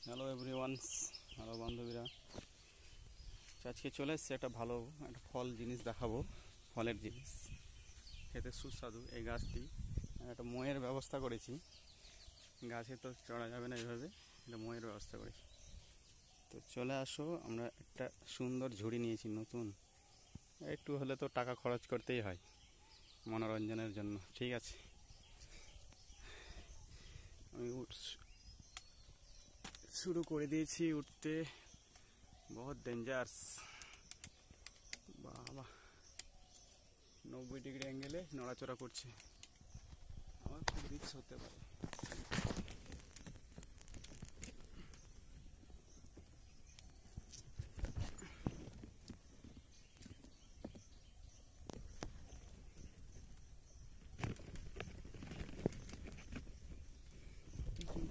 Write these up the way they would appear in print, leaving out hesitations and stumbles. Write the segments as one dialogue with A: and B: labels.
A: Hello everyone, hello বান্ধবীরা। আজকে চলে এসছে একটা ভালো একটা ফল জিনিস দেখাবো। ফলের জিনিস খেতে সুস্বাদু। এই গাছটি একটা মোয়ের ব্যবস্থা করেছি। গাছে তো চড়া যাবে না, এইভাবে একটা মোয়ের ব্যবস্থা করেছি। তো চলে আসো, আমরা একটা সুন্দর ঝুড়ি নিয়েছি নতুন। একটু হলে তো টাকা খরচ করতেই হয় মনোরঞ্জনের জন্য, ঠিক আছে। আমি শুরু করে দিয়েছি উঠতে। বহুত ডেঞ্জারাস বাবা, 90 ডিগ্রি অ্যাঙ্গেলে নড়াচড়া করছে। আমার খুব রিস্ক হতে পারে।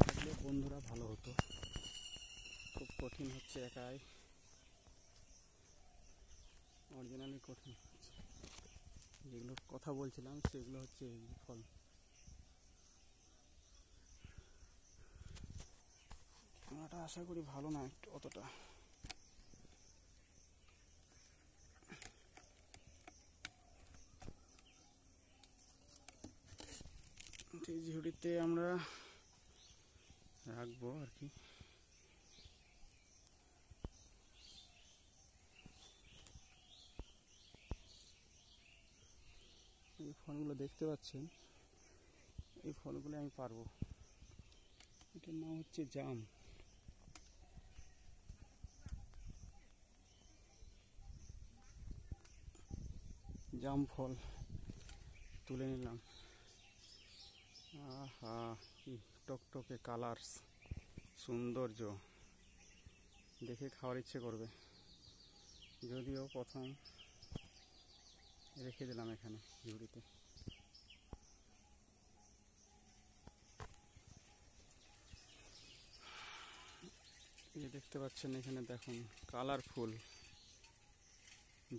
A: থাকলে বন্ধুরা ভালো হতো, খুব কঠিন হচ্ছে একাই, অরিজিনালি কঠিন হচ্ছে। যেগুলো কথা বলছিলাম সেগুলো হচ্ছে এই ফল। ক্যামেরাটা আশা করি ভালো না একটু অতটা। এই ঝুড়িতে আমরা রাখবো আর কি। এই ফলগুলো দেখতে পাচ্ছেন, এই ফলগুলো আমি পারবো। এটার নাম হচ্ছে জাম। জাম ফল তুলে নিলাম। আহা, কি টকটকে কালার্স, সৌন্দর্য দেখে খাওয়ার ইচ্ছে করবে। যদিও প্রথম রেখে দিলাম এখানে ঝুড়িতে। এই দেখতে পাচ্ছেন এখানে, দেখুন কালারফুল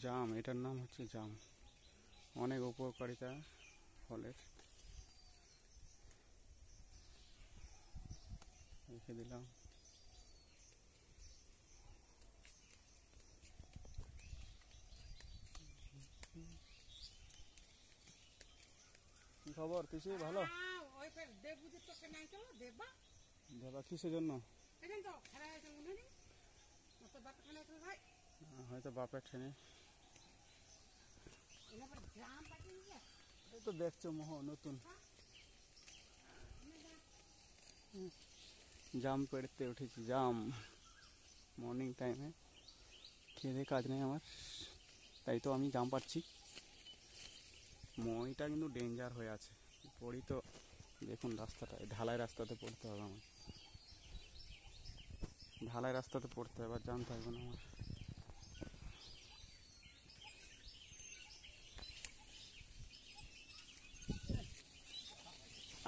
A: জাম। এটার নাম হচ্ছে জাম। অনেক উপকারিতা ফলের। রেখে দিলাম। কি খবর পিসি, ভালো? দেবা কিসের জন্য? হয়তো বাপের ট্রেনে। এই তো দেখছো মোহ নতুন জাম পেড়তে উঠেছি। জাম মর্নিং টাইমে, খেয়ে কাজ নেই আমার, তাই তো আমি জাম পাচ্ছি। মইটা কিন্তু ডেঞ্জার হয়ে আছে, পড়ি তো। দেখুন রাস্তাটা, ঢালাই রাস্তাতে পড়তে হবে আমার, ঢালাই রাস্তাতে পড়তে হবে, আর জাম থাকবে না আমার।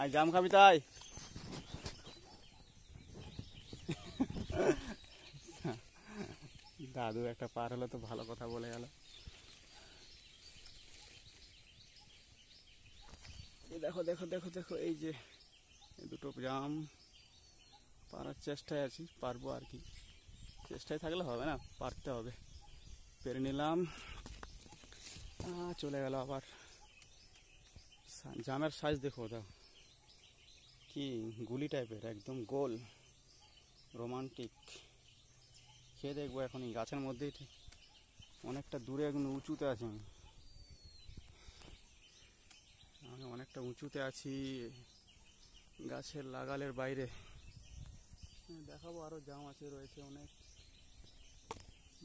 A: আই জাম খাবি তাই? দাদু একটা পার হলো তো ভালো কথা বলে গেল। এই দেখো দেখো দেখো দেখো, এই যে দুটো জাম পারার চেষ্টায় আছি, পারবো আর কি। চেষ্টায় থাকলে হবে না, পারতে হবে। পেরে নিলাম। চলে গেল আবার। জামের সাইজ দেখো, দেখো কি গুলি টাইপের, একদম গোল, রোমান্টিক। খেয়ে দেখবো এখন। এই গাছের মধ্যেই অনেকটা দূরে, একদম উঁচুতে আছি আমি। আমি অনেকটা উঁচুতে আছি, গাছের লাগালের বাইরে। দেখাবো, আরো জাম আছে, রয়েছে অনেক।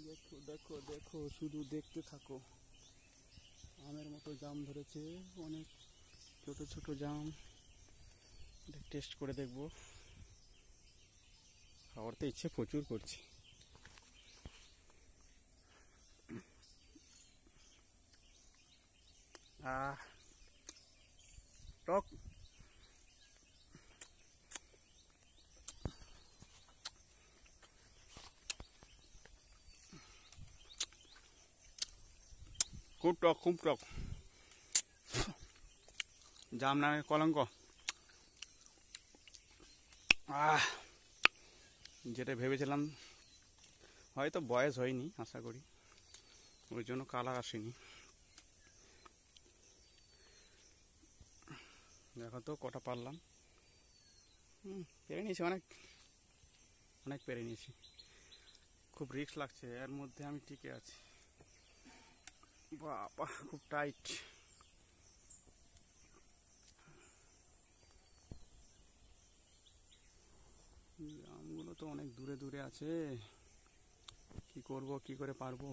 A: দেখো দেখো দেখো, শুধু দেখতে থাকো। আমের মতো জাম ধরেছে, অনেক ছোট ছোট জাম। টেস্ট করে দেখবো। খাওয়ার তো ইচ্ছে প্রচুর করছে। টক, খুব টক, খুব টক। জাম নামে কলঙ্ক। যেটা ভেবেছিলাম হয়তো বয়স হয়নি, আশা করি ওই জন্য কালার আসেনি। দেখো তো কটা পারলাম। পেরে নিয়েছি, অনেক অনেক পেরে নিয়েছি। খুব রিস্ক লাগছে, এর মধ্যে আমি টিকে আছি। বাবা খুব টাইট। আমগুলো তো অনেক দূরে দূরে আছে, কি করব, কি করে পারবো।